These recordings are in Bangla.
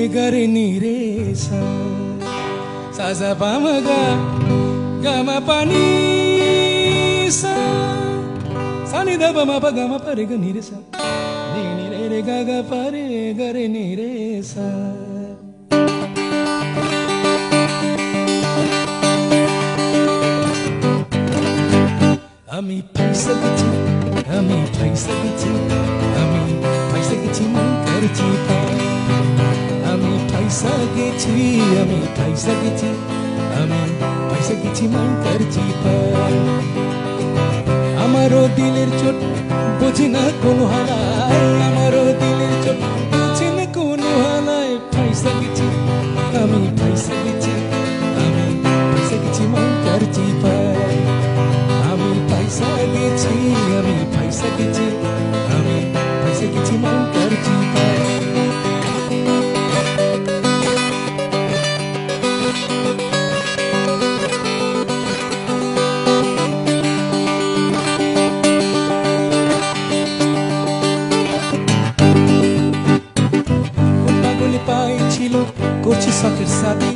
gare ni re sa sa pa ma ga ma pa ni sa ni da pa ma pa ga ma pa re ga ni re sa ni re ga pa re gare ni re sa আমি পয়সা গেছি আমি পয়সা গেছি আমি পয়সা গেছি মন করছি আমি পয়সা গেছি আমি পয়সা গেছি আমি পয়সা গেছি মন করছি আমারও দিলের চোট বুঝি না কোনো হালায় আমারও দিলের চোট বুঝি না কোনো হালায় পয়সা গেছি আমি পয়সা গেছি আমি পয়সা গেছি মন করছি আমি পয়সা গেছি আমি পয়সা গেছি আমি পয়সা গেছি মন করছি পাগলে পাইছিল করছি শখের সাথে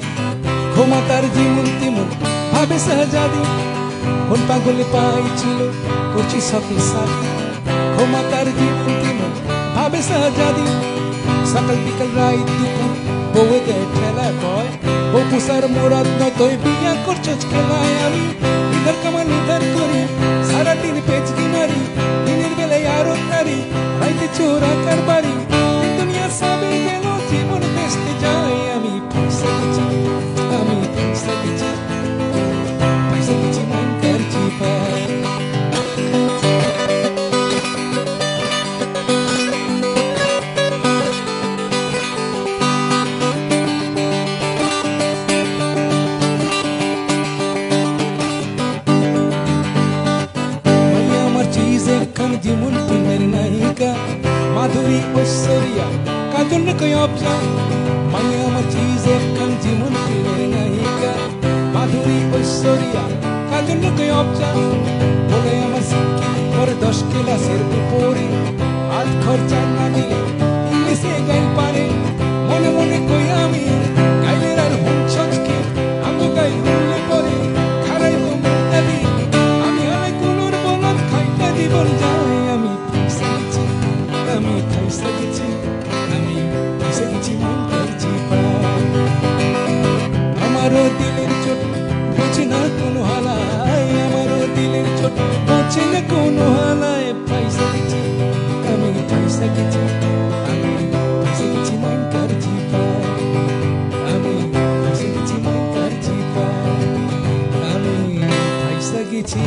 ক্ষমতার জীবন তেমন ভাবে সহজাদি কোন পাগলে পাইছিল করছি শখের সাথে ক্ষমতার জীবন তেমন ভাবে সহজাদি সকাল বিকাল রাত দুপুর বউয়ে দেয় ঠেলা কয় বউ পুষার মোরাদ নয় তুই বিয়া করছস খেলায় আমি ইধার কামান উধার করি সারাদিন পেঁচকি মারি দিনের বেলায় আরো নারী রাইতে চোরা কারবারি দুনিয়া সবে গেল জীবন বেসতে যায় আমি পয়সা গেছি আমি পয়সা গেছি পয়সা গেছি মন করছি যেমন প্রেমের নায়িকা মাধুরী ঐশ্বরিয়া কাজল কই অবজা মাইয়া আমার চিজ একখান যেমন প্রেমের নায়িকা মাধুরী ঐশ্বরিয়া কাজল কই অবজা বলে আমার শিক্ষি পরে 10 ক্লাসের উপরে আজ খরচা না দিলে ইংলিশে গাইল পারে মনে মনে কই আমি গাইলের আর হুম ছচকে আমি গাইল হুললে পরে খারাই হুম দাবি আমি আলাই কোনোর বলত খাইটা জীবন যায় আমি পয়সা গেছি আমি পয়সা গেছি আমি পয়সা গেছি মন করছি আমারও দিলের চোট বুঝি না কোনো হালায় আমারও দিলের চোট বুঝি না কোনো হালায় পয়সা গেছি আমি পয়সা গেছি আমি পয়সা গেছি মন করছি আমি পয়সা গেছি মন করছি আমি পয়সা গেছি